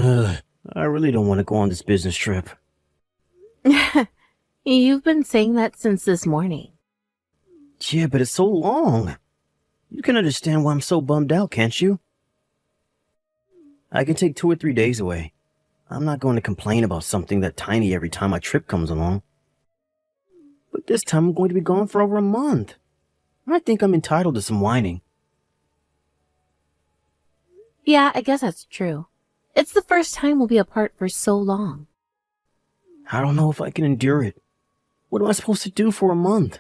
Ugh, I really don't want to go on this business trip. You've been saying that since this morning. Yeah, but it's so long. You can understand why I'm so bummed out, can't you? I can take 2 or 3 days away. I'm not going to complain about something that tiny every time my trip comes along. But this time I'm going to be gone for over a month. I think I'm entitled to some whining. Yeah, I guess that's true. It's the first time we'll be apart for so long. I don't know if I can endure it. What am I supposed to do for a month?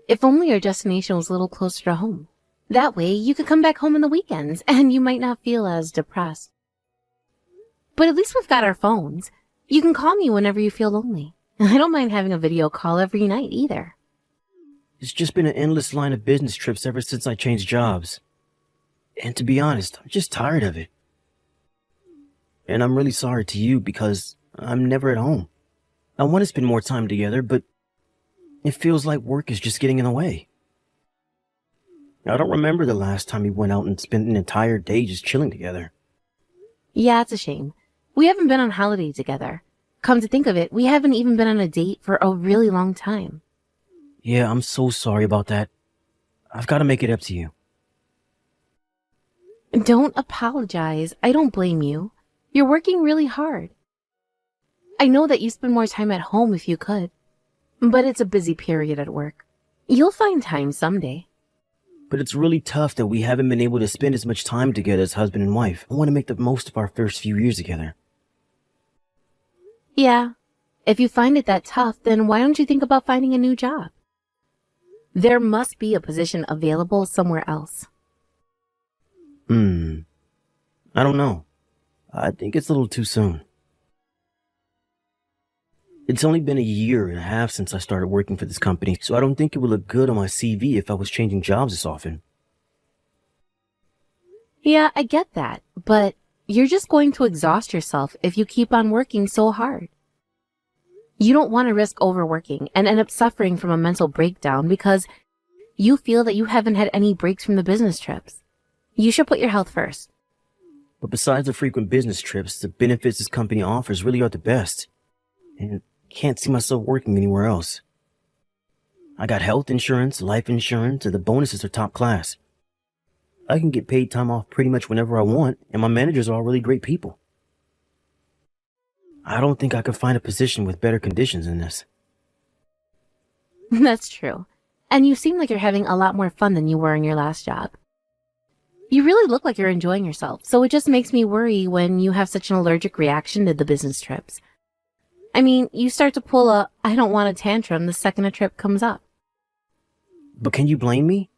If only our destination was a little closer to home. That way, you could come back home on the weekends, and you might not feel as depressed. But at least we've got our phones. You can call me whenever you feel lonely. I don't mind having a video call every night either. It's just been an endless line of business trips ever since I changed jobs. And to be honest, I'm just tired of it. And I'm really sorry to you because I'm never at home. I want to spend more time together, but it feels like work is just getting in the way. I don't remember the last time we went out and spent an entire day just chilling together. Yeah, it's a shame. We haven't been on holiday together. Come to think of it, we haven't even been on a date for a really long time. Yeah, I'm so sorry about that. I've got to make it up to you. Don't apologize. I don't blame you. You're working really hard. I know that you spend more time at home if you could, but it's a busy period at work. You'll find time someday. But it's really tough that we haven't been able to spend as much time together as husband and wife. I want to make the most of our first few years together. Yeah, if you find it that tough, then why don't you think about finding a new job? There must be a position available somewhere else. I don't know. I think it's a little too soon. It's only been a year and a half since I started working for this company, so I don't think it would look good on my CV if I was changing jobs this often. Yeah, I get that, but you're just going to exhaust yourself if you keep on working so hard. You don't want to risk overworking and end up suffering from a mental breakdown because you feel that you haven't had any breaks from the business trips. You should put your health first. But besides the frequent business trips, the benefits this company offers really are the best. And I can't see myself working anywhere else. I got health insurance, life insurance, and the bonuses are top class. I can get paid time off pretty much whenever I want, and my managers are all really great people. I don't think I could find a position with better conditions than this. That's true. And you seem like you're having a lot more fun than you were in your last job. You really look like you're enjoying yourself, so it just makes me worry when you have such an allergic reaction to the business trips. I mean, you start to pull a I don't want a tantrum the second a trip comes up. But can you blame me?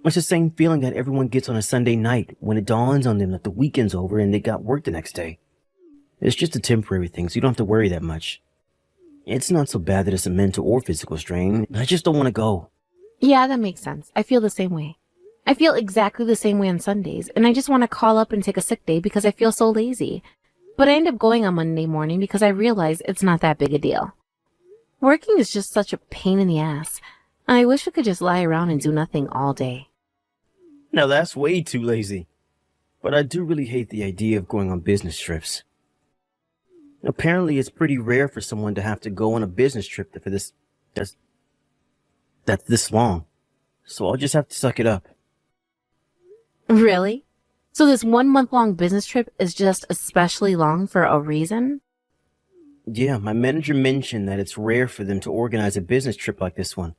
It's the same feeling that everyone gets on a Sunday night when it dawns on them that the weekend's over and they got work the next day. It's just a temporary thing, so you don't have to worry that much. It's not so bad that it's a mental or physical strain. I just don't want to go. Yeah, that makes sense. I feel the same way. I feel exactly the same way on Sundays, and I just want to call up and take a sick day because I feel so lazy. But I end up going on Monday morning because I realize it's not that big a deal. Working is just such a pain in the ass. I wish we could just lie around and do nothing all day. Now that's way too lazy. But I do really hate the idea of going on business trips. Apparently it's pretty rare for someone to have to go on a business trip that's this long. So I'll just have to suck it up. Really? So this 1 month-long business trip is just especially long for a reason? Yeah, my manager mentioned that it's rare for them to organize a business trip like this one.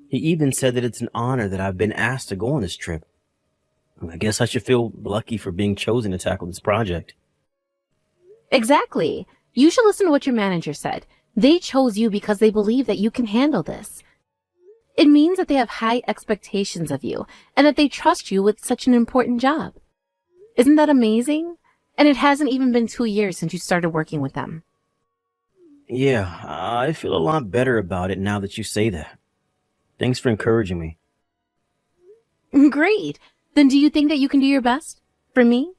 He even said that it's an honor that I've been asked to go on this trip. I guess I should feel lucky for being chosen to tackle this project. Exactly. You should listen to what your manager said. They chose you because they believe that you can handle this. It means that they have high expectations of you and that they trust you with such an important job. Isn't that amazing? And it hasn't even been 2 years since you started working with them. Yeah, I feel a lot better about it now that you say that. Thanks for encouraging me. Great. Then do you think that you can do your best? For me?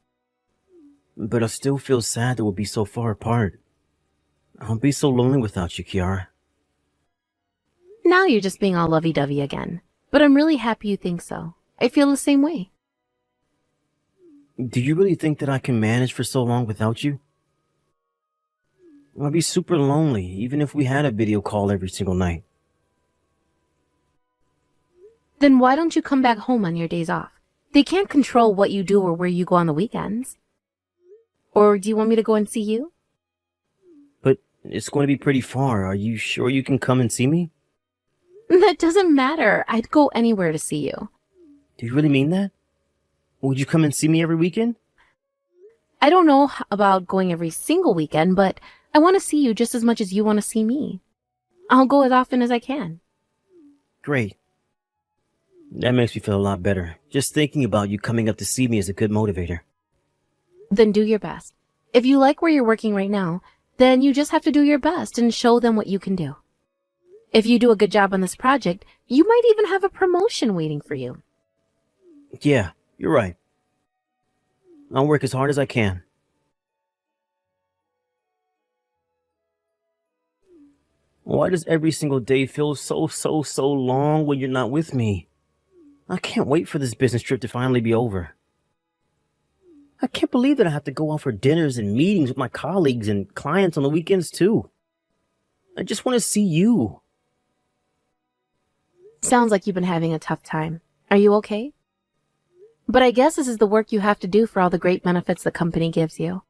But I still feel sad that we'll be so far apart. I'll be so lonely without you, Kiara. Now you're just being all lovey-dovey again. But I'm really happy you think so. I feel the same way. Do you really think that I can manage for so long without you? I'd be super lonely, even if we had a video call every single night. Then why don't you come back home on your days off? They can't control what you do or where you go on the weekends. Or do you want me to go and see you? But it's going to be pretty far. Are you sure you can come and see me? That doesn't matter. I'd go anywhere to see you. Do you really mean that? Would you come and see me every weekend? I don't know about going every single weekend, but I want to see you just as much as you want to see me. I'll go as often as I can. Great. That makes me feel a lot better. Just thinking about you coming up to see me is a good motivator. Then do your best. If you like where you're working right now, then you just have to do your best and show them what you can do. If you do a good job on this project, you might even have a promotion waiting for you. Yeah, you're right. I'll work as hard as I can. Why does every single day feel so long when you're not with me? I can't wait for this business trip to finally be over. I can't believe that I have to go out for dinners and meetings with my colleagues and clients on the weekends too. I just want to see you. Sounds like you've been having a tough time. Are you okay? But I guess this is the work you have to do for all the great benefits the company gives you.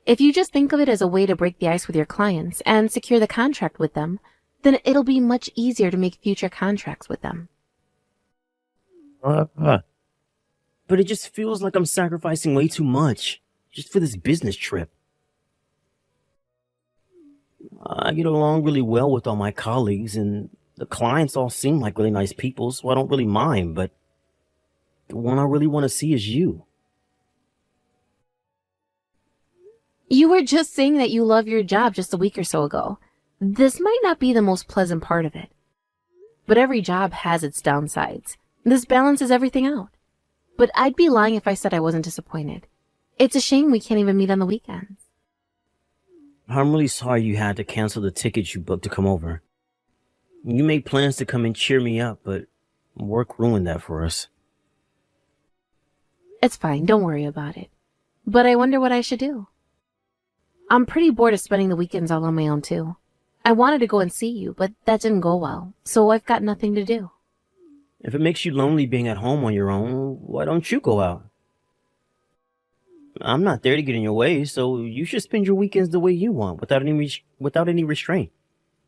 If you just think of it as a way to break the ice with your clients and secure the contract with them, then it'll be much easier to make future contracts with them. But it just feels like I'm sacrificing way too much just for this business trip. I get along really well with all my colleagues, and the clients all seem like really nice people, so I don't really mind, but the one I really want to see is you. You were just saying that you love your job just a week or so ago. This might not be the most pleasant part of it. But every job has its downsides. This balances everything out. But I'd be lying if I said I wasn't disappointed. It's a shame we can't even meet on the weekends. I'm really sorry you had to cancel the tickets you booked to come over. You made plans to come and cheer me up, but work ruined that for us. It's fine, don't worry about it. But I wonder what I should do. I'm pretty bored of spending the weekends all on my own too. I wanted to go and see you, but that didn't go well, so I've got nothing to do. If it makes you lonely being at home on your own, why don't you go out? I'm not there to get in your way, so you should spend your weekends the way you want, without any restraint.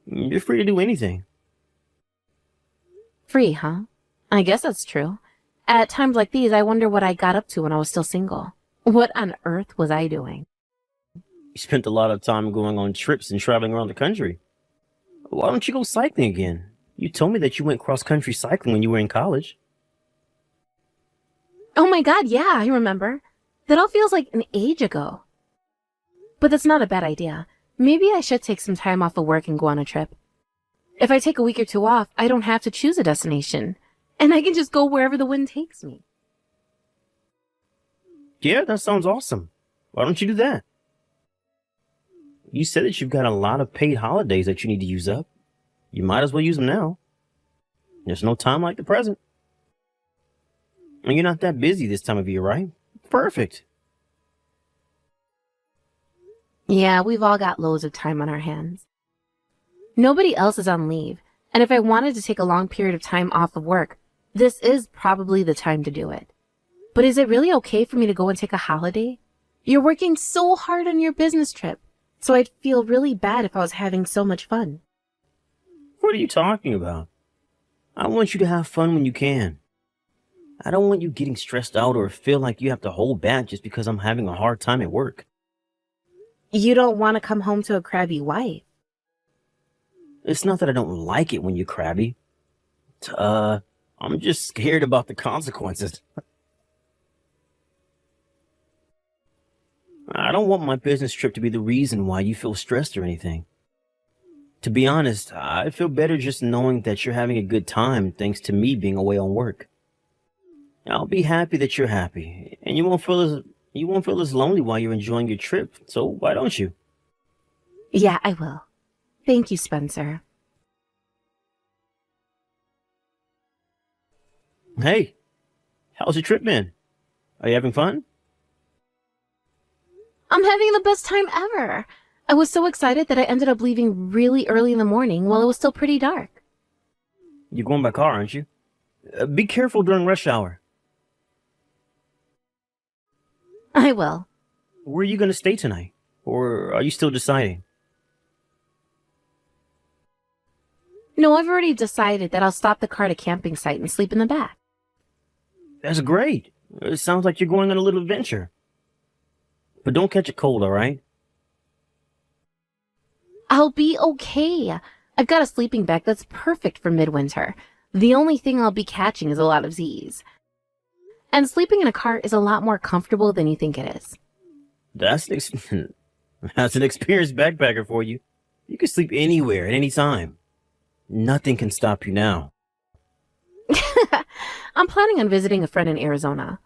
You're free to do anything. Free, huh? I guess that's true. At times like these, I wonder what I got up to when I was still single. What on earth was I doing? You spent a lot of time going on trips and traveling around the country. Why don't you go cycling again? You told me that you went cross-country cycling when you were in college. Oh my god, yeah, I remember. That all feels like an age ago. But that's not a bad idea. Maybe I should take some time off of work and go on a trip. If I take a week or two off, I don't have to choose a destination. And I can just go wherever the wind takes me. Yeah, that sounds awesome. Why don't you do that? You said that you've got a lot of paid holidays that you need to use up. You might as well use them now. There's no time like the present. And you're not that busy this time of year, right? Perfect. Yeah, we've all got loads of time on our hands. Nobody else is on leave, and if I wanted to take a long period of time off of work, this is probably the time to do it. But is it really okay for me to go and take a holiday? You're working so hard on your business trip, so I'd feel really bad if I was having so much fun. What are you talking about? I want you to have fun when you can. I don't want you getting stressed out or feel like you have to hold back just because I'm having a hard time at work. You don't want to come home to a crabby wife. It's not that I don't like it when you're crabby. I'm just scared about the consequences. I don't want my business trip to be the reason why you feel stressed or anything. To be honest, I feel better just knowing that you're having a good time thanks to me being away on work. I'll be happy that you're happy, and you won't feel as lonely while you're enjoying your trip, so why don't you? Yeah, I will. Thank you, Spencer. Hey, how's your trip been? Are you having fun? I'm having the best time ever. I was so excited that I ended up leaving really early in the morning while it was still pretty dark. You're going by car, aren't you? Be careful during rush hour. I will. Where are you going to stay tonight? Or are you still deciding? No, I've already decided that I'll stop the car at a camping site and sleep in the back. That's great. It sounds like you're going on a little adventure. But don't catch a cold, all right? I'll be okay. I've got a sleeping bag that's perfect for midwinter. The only thing I'll be catching is a lot of Z's. And sleeping in a car is a lot more comfortable than you think it is. That's that's an experienced backpacker for you. You can sleep anywhere at any time. Nothing can stop you now. I'm planning on visiting a friend in Arizona.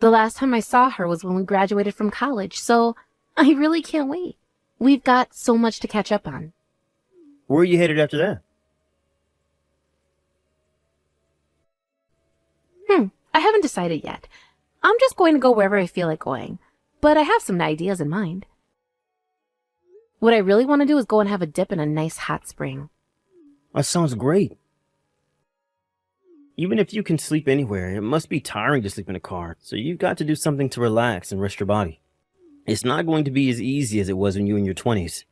The last time I saw her was when we graduated from college, so I really can't wait. We've got so much to catch up on. Where are you headed after that? I haven't decided yet. I'm just going to go wherever I feel like going, but I have some ideas in mind. What I really want to do is go and have a dip in a nice hot spring. That sounds great. Even if you can sleep anywhere, it must be tiring to sleep in a car, so you've got to do something to relax and rest your body. It's not going to be as easy as it was when you were in your 20s.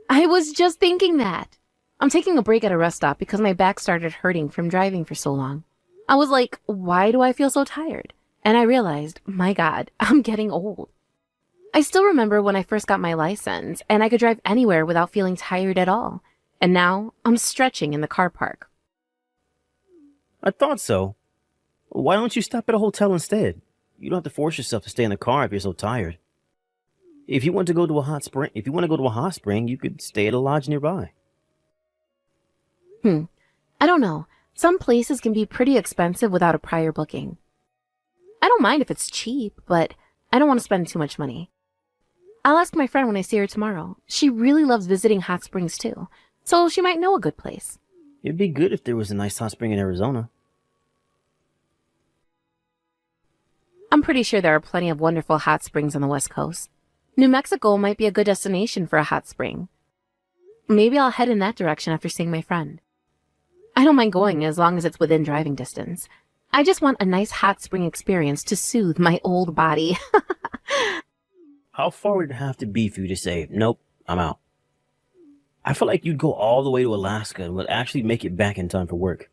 I was just thinking that. I'm taking a break at a rest stop because my back started hurting from driving for so long. I was like, why do I feel so tired? And I realized, my God, I'm getting old. I still remember when I first got my license and I could drive anywhere without feeling tired at all. And now I'm stretching in the car park. I thought so. Why don't you stop at a hotel instead? You don't have to force yourself to stay in the car if you're so tired. If you want to go to a hot spring, you could stay at a lodge nearby. I don't know. Some places can be pretty expensive without a prior booking. I don't mind if it's cheap, but I don't want to spend too much money. I'll ask my friend when I see her tomorrow. She really loves visiting hot springs too, so she might know a good place. It'd be good if there was a nice hot spring in Arizona. I'm pretty sure there are plenty of wonderful hot springs on the West Coast. New Mexico might be a good destination for a hot spring. Maybe I'll head in that direction after seeing my friend. I don't mind going as long as it's within driving distance. I just want a nice hot spring experience to soothe my old body. How far would it have to be for you to say, nope, I'm out? I feel like you'd go all the way to Alaska and would actually make it back in time for work.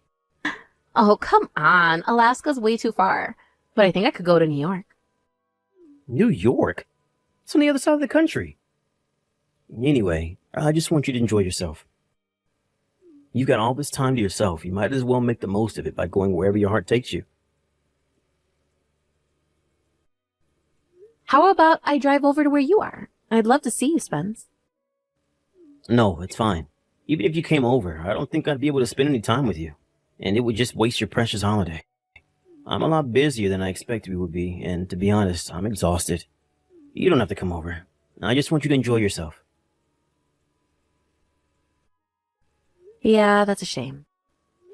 Oh, come on. Alaska's way too far. But I think I could go to New York. New York? It's on the other side of the country. Anyway, I just want you to enjoy yourself. You've got all this time to yourself. You might as well make the most of it by going wherever your heart takes you. How about I drive over to where you are? I'd love to see you, Spence. No, it's fine. Even if you came over, I don't think I'd be able to spend any time with you. And it would just waste your precious holiday. I'm a lot busier than I expected we would be, and to be honest, I'm exhausted. You don't have to come over. I just want you to enjoy yourself. Yeah, that's a shame.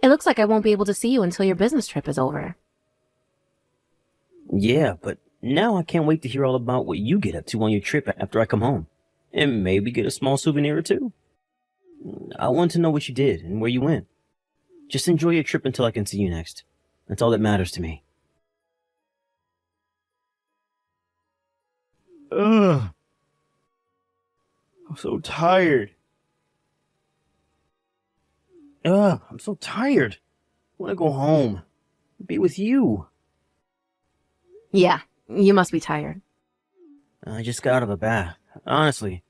It looks like I won't be able to see you until your business trip is over. Yeah, but now I can't wait to hear all about what you get up to on your trip after I come home. And maybe get a small souvenir or two. I want to know what you did and where you went. Just enjoy your trip until I can see you next. That's all that matters to me. Ugh. I'm so tired. I'm so tired. I want to go home. Be with you. Yeah, you must be tired. I just got out of a bath. Honestly,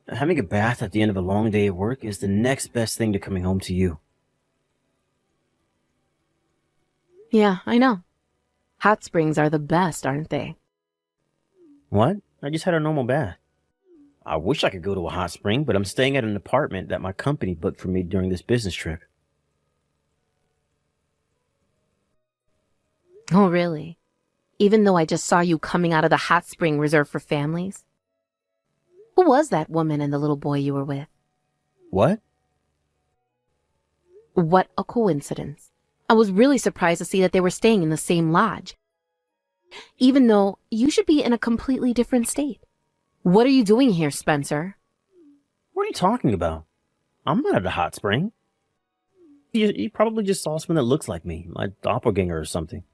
having a bath at the end of a long day at work is the next best thing to coming home to you. Yeah, I know. Hot springs are the best, aren't they? What? I just had a normal bath. I wish I could go to a hot spring, but I'm staying at an apartment that my company booked for me during this business trip. Oh, really? Even though I just saw you coming out of the hot spring reserved for families? Who was that woman and the little boy you were with? What? What a coincidence. I was really surprised to see that they were staying in the same lodge. even though you should be in a completely different state. What are you doing here, Spencer? What are you talking about? I'm not at a hot spring. You probably just saw someone that looks like me, my doppelganger or something.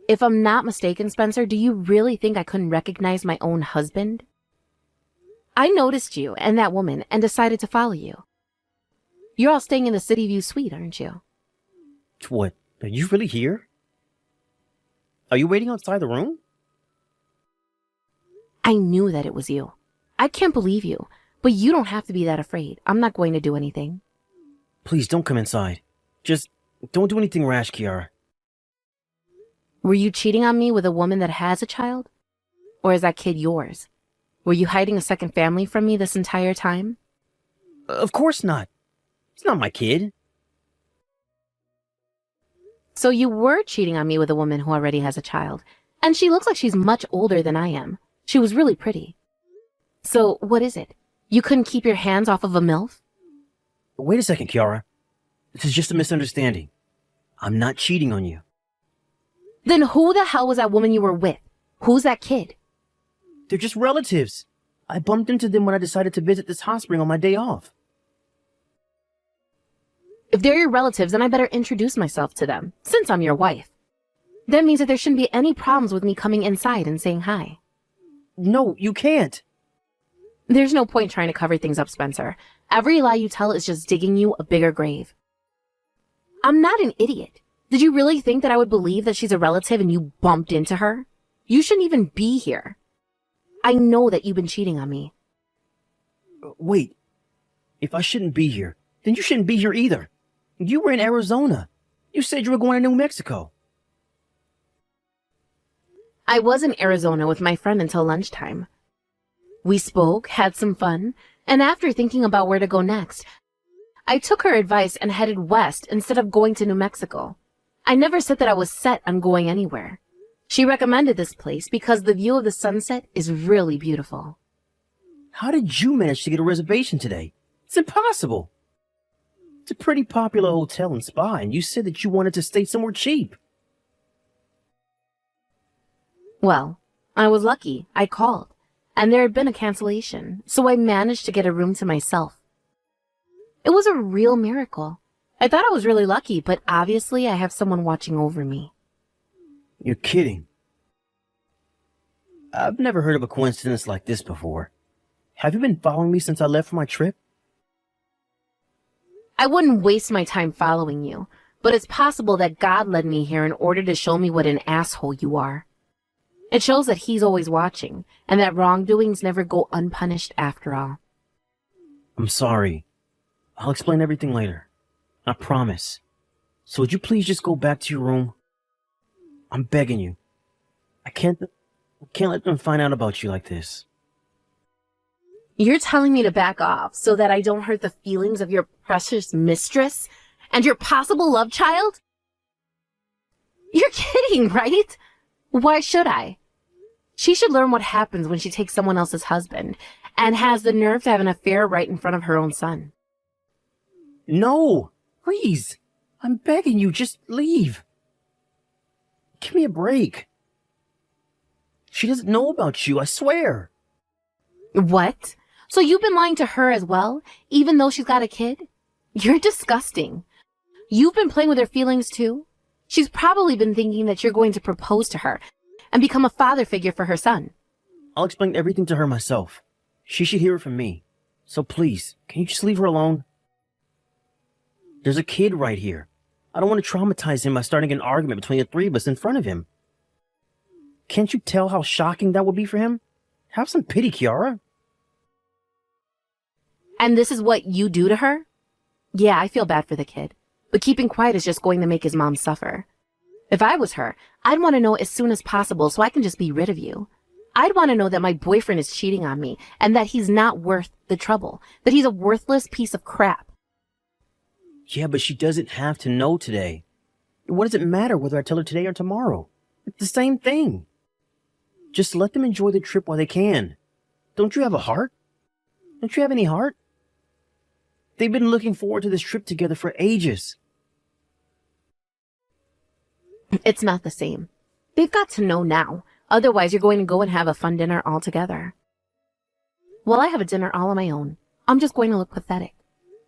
If I'm not mistaken, Spencer, do you really think I couldn't recognize my own husband? I noticed you and that woman and decided to follow you. You're all staying in the City View suite, aren't you? What? Are you really here? Are you waiting outside the room? I knew that it was you. I can't believe you, but you don't have to be that afraid. I'm not going to do anything. Please don't come inside. Just don't do anything rash, Kiara. Were you cheating on me with a woman that has a child? Or is that kid yours? Were you hiding a second family from me this entire time? Of course not. It's not my kid. So you were cheating on me with a woman who already has a child, and she looks like she's much older than I am. She was really pretty. So what is it? You couldn't keep your hands off of a MILF? Wait a second, Kiara. This is just a misunderstanding. I'm not cheating on you. Then who the hell was that woman you were with? Who's that kid? They're just relatives. I bumped into them when I decided to visit this hot spring on my day off. If they're your relatives, then I better introduce myself to them, since I'm your wife. That means that there shouldn't be any problems with me coming inside and saying hi. No, you can't. There's no point trying to cover things up, Spencer. Every lie you tell is just digging you a bigger grave. I'm not an idiot. Did you really think that I would believe that she's a relative and you bumped into her? You shouldn't even be here. I know that you've been cheating on me. Wait. If I shouldn't be here, then you shouldn't be here either. You were in Arizona. You said you were going to New Mexico. I was in Arizona with my friend until lunchtime. We spoke, had some fun, and after thinking about where to go next, I took her advice and headed west instead of going to New Mexico. I never said that I was set on going anywhere. She recommended this place because the view of the sunset is really beautiful. How did you manage to get a reservation today? It's impossible. It's a pretty popular hotel and spa, and you said that you wanted to stay somewhere cheap. Well, I was lucky. I called, and there had been a cancellation, so I managed to get a room to myself. It was a real miracle. I thought I was really lucky, but obviously I have someone watching over me. You're kidding. I've never heard of a coincidence like this before. Have you been following me since I left for my trip? I wouldn't waste my time following you, but it's possible that God led me here in order to show me what an asshole you are. It shows that he's always watching, and that wrongdoings never go unpunished after all. I'm sorry. I'll explain everything later. I promise. So would you please just go back to your room? I'm begging you. I can't let them find out about you like this. You're telling me to back off so that I don't hurt the feelings of your precious mistress and your possible love child? You're kidding, right? Why should I? She should learn what happens when she takes someone else's husband and has the nerve to have an affair right in front of her own son. No! Please! I'm begging you, just leave. Give me a break. She doesn't know about you, I swear. What? So you've been lying to her as well, even though she's got a kid? You're disgusting. You've been playing with her feelings too? She's probably been thinking that you're going to propose to her and become a father figure for her son. I'll explain everything to her myself. She should hear it from me. So please, can you just leave her alone? There's a kid right here. I don't want to traumatize him by starting an argument between the three of us in front of him. Can't you tell how shocking that would be for him? Have some pity, Kiara. And this is what you do to her? Yeah, I feel bad for the kid, but keeping quiet is just going to make his mom suffer. If I was her, I'd want to know as soon as possible so I can just be rid of you. I'd want to know that my boyfriend is cheating on me and that he's not worth the trouble, that he's a worthless piece of crap. Yeah, but she doesn't have to know today. What does it matter whether I tell her today or tomorrow? It's the same thing. Just let them enjoy the trip while they can. Don't you have a heart? Don't you have any heart? They've been looking forward to this trip together for ages. It's not the same. They've got to know now. Otherwise, you're going to go and have a fun dinner all together. Well, I have a dinner all on my own. I'm just going to look pathetic.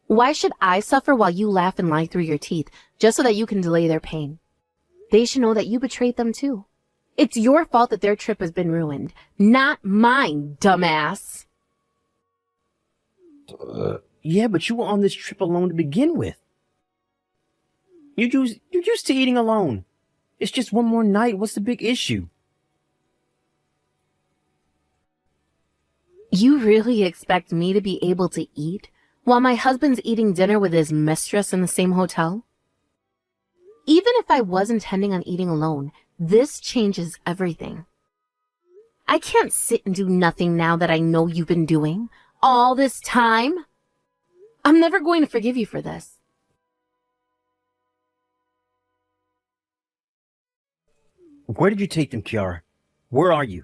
Why should I suffer while you laugh and lie through your teeth just so that you can delay their pain? They should know that you betrayed them too. It's your fault that their trip has been ruined, not mine, dumbass. Yeah, but you were on this trip alone to begin with. You're used to eating alone. It's just one more night. What's the big issue? You really expect me to be able to eat while my husband's eating dinner with his mistress in the same hotel? Even if I was intending on eating alone, this changes everything. I can't sit and do nothing now that I know you've been doing all this time. I'm never going to forgive you for this. Where did you take them, Kiara? Where are you?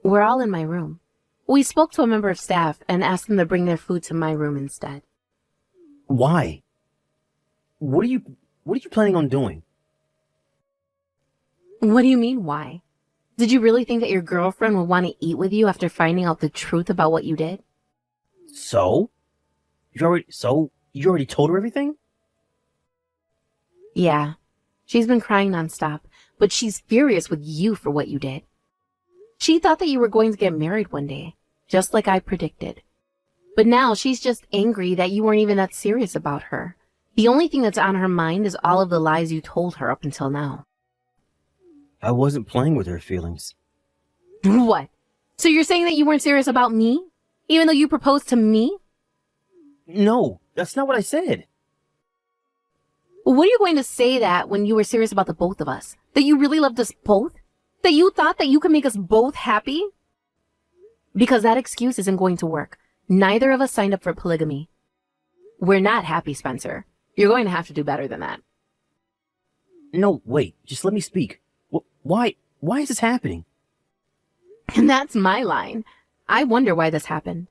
We're all in my room. We spoke to a member of staff and asked them to bring their food to my room instead. Why? What are you planning on doing? What do you mean, why? Did you really think that your girlfriend would want to eat with you after finding out the truth about what you did? So? You already told her everything? Yeah. She's been crying nonstop, but she's furious with you for what you did. She thought that you were going to get married one day, just like I predicted. But now she's just angry that you weren't even that serious about her. The only thing that's on her mind is all of the lies you told her up until now. I wasn't playing with her feelings. What? So you're saying that you weren't serious about me? Even though you proposed to me? No, that's not what I said. What are you going to say that when you were serious about the both of us? That you really loved us both? That you thought that you could make us both happy? Because that excuse isn't going to work. Neither of us signed up for polygamy. We're not happy, Spencer. You're going to have to do better than that. No, wait, just let me speak. Why is this happening? And that's my line. I wonder why this happened.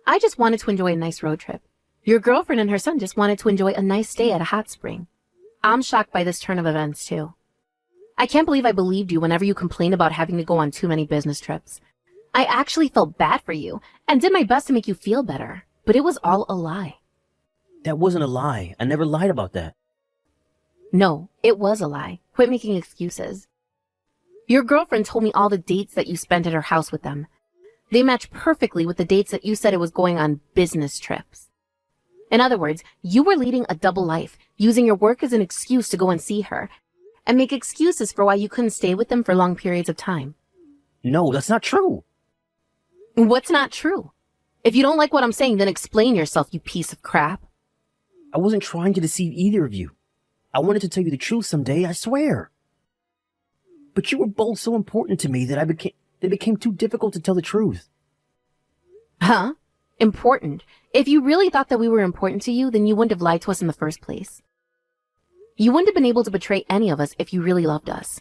I just wanted to enjoy a nice road trip. Your girlfriend and her son just wanted to enjoy a nice stay at a hot spring. I'm shocked by this turn of events, too. I can't believe I believed you whenever you complained about having to go on too many business trips. I actually felt bad for you and did my best to make you feel better, but it was all a lie. That wasn't a lie. I never lied about that. No, it was a lie. Quit making excuses. Your girlfriend told me all the dates that you spent at her house with them. They match perfectly with the dates that you said it was going on business trips. In other words, you were leading a double life, using your work as an excuse to go and see her, and make excuses for why you couldn't stay with them for long periods of time. No, that's not true. What's not true? If you don't like what I'm saying, then explain yourself, you piece of crap. I wasn't trying to deceive either of you. I wanted to tell you the truth someday, I swear. But you were both so important to me that it became too difficult to tell the truth. Huh? Important? If you really thought that we were important to you, then you wouldn't have lied to us in the first place. You wouldn't have been able to betray any of us if you really loved us.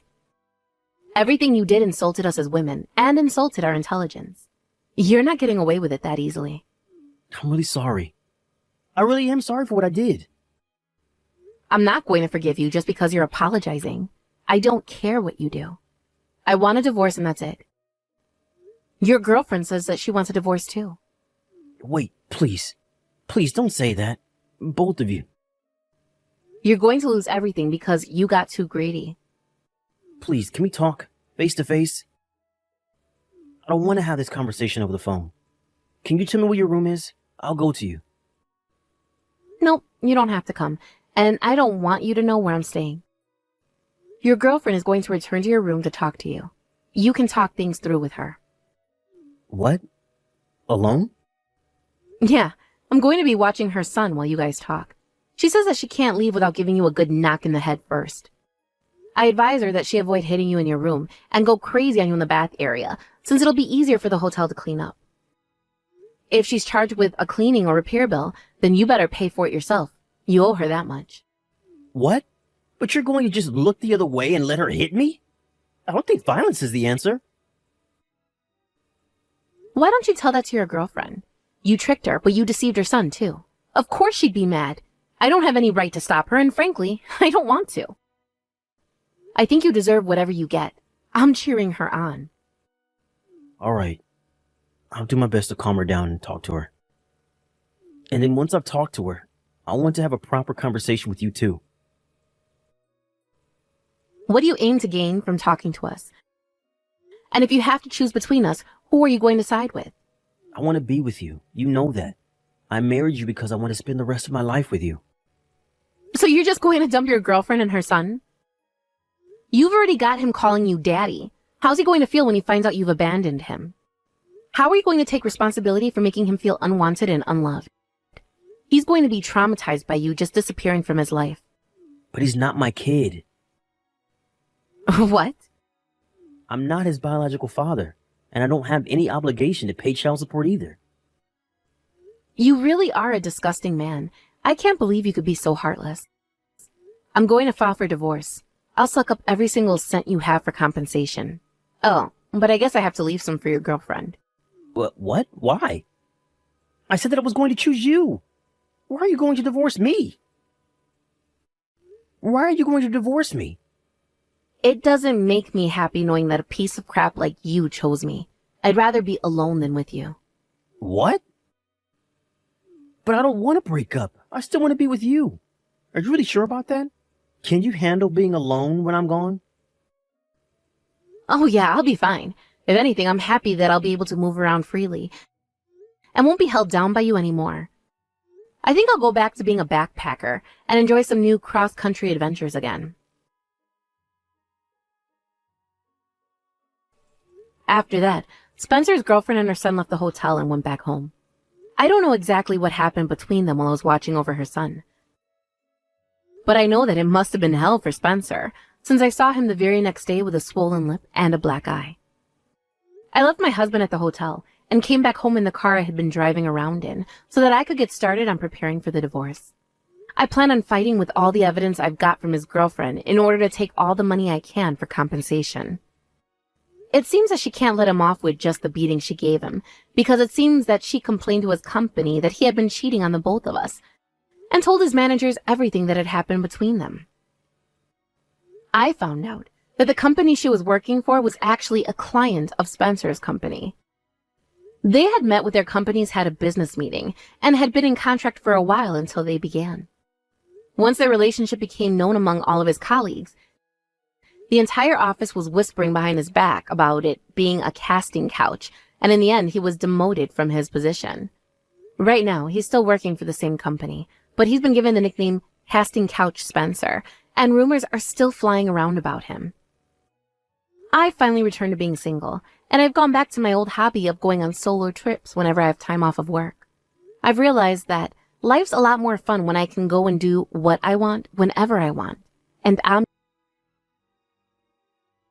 Everything you did insulted us as women and insulted our intelligence. You're not getting away with it that easily. I'm really sorry. I really am sorry for what I did. I'm not going to forgive you just because you're apologizing. I don't care what you do. I want a divorce and that's it. Your girlfriend says that she wants a divorce too. Wait, please. Please don't say that. Both of you. You're going to lose everything because you got too greedy. Please, can we talk? Face to face? I don't want to have this conversation over the phone. Can you tell me where your room is? I'll go to you. Nope, you don't have to come. And I don't want you to know where I'm staying. Your girlfriend is going to return to your room to talk to you. You can talk things through with her. What? Alone? Yeah, I'm going to be watching her son while you guys talk. She says that she can't leave without giving you a good knock in the head first. I advise her that she avoid hitting you in your room and go crazy on you in the bath area, since it'll be easier for the hotel to clean up. If she's charged with a cleaning or repair bill, then you better pay for it yourself. You owe her that much. What? But you're going to just look the other way and let her hit me? I don't think violence is the answer. Why don't you tell that to your girlfriend? You tricked her, but you deceived her son too. Of course she'd be mad. I don't have any right to stop her, and frankly, I don't want to. I think you deserve whatever you get. I'm cheering her on. All right. I'll do my best to calm her down and talk to her. And then once I've talked to her, I want to have a proper conversation with you too. What do you aim to gain from talking to us? And if you have to choose between us, who are you going to side with? I want to be with you. You know that. I married you because I want to spend the rest of my life with you. So you're just going to dump your girlfriend and her son? You've already got him calling you daddy. How's he going to feel when he finds out you've abandoned him? How are you going to take responsibility for making him feel unwanted and unloved? He's going to be traumatized by you just disappearing from his life. But he's not my kid. What? I'm not his biological father, and I don't have any obligation to pay child support either. You really are a disgusting man. I can't believe you could be so heartless. I'm going to file for divorce. I'll suck up every single cent you have for compensation. Oh, but I guess I have to leave some for your girlfriend. What? Why? I said that I was going to choose you. Why are you going to divorce me? Why are you going to divorce me? It doesn't make me happy knowing that a piece of crap like you chose me. I'd rather be alone than with you. What? But I don't want to break up. I still want to be with you. Are you really sure about that? Can you handle being alone when I'm gone? Oh yeah, I'll be fine. If anything, I'm happy that I'll be able to move around freely and won't be held down by you anymore. I think I'll go back to being a backpacker and enjoy some new cross-country adventures again. After that, Spencer's girlfriend and her son left the hotel and went back home. I don't know exactly what happened between them while I was watching over her son. But I know that it must have been hell for Spencer, since I saw him the very next day with a swollen lip and a black eye. I left my husband at the hotel and came back home in the car I had been driving around in so that I could get started on preparing for the divorce. I plan on fighting with all the evidence I've got from his girlfriend in order to take all the money I can for compensation. It seems that she can't let him off with just the beating she gave him, because it seems that she complained to his company that he had been cheating on the both of us, and told his managers everything that had happened between them. I found out that the company she was working for was actually a client of Spencer's company. They had met with their companies, had a business meeting, and had been in contract for a while until they began. Once their relationship became known among all of his colleagues, the entire office was whispering behind his back about it being a casting couch, and in the end, he was demoted from his position. Right now, he's still working for the same company, but he's been given the nickname Casting Couch Spencer, and rumors are still flying around about him. I finally returned to being single, and I've gone back to my old hobby of going on solo trips whenever I have time off of work. I've realized that life's a lot more fun when I can go and do what I want whenever I want, and I'm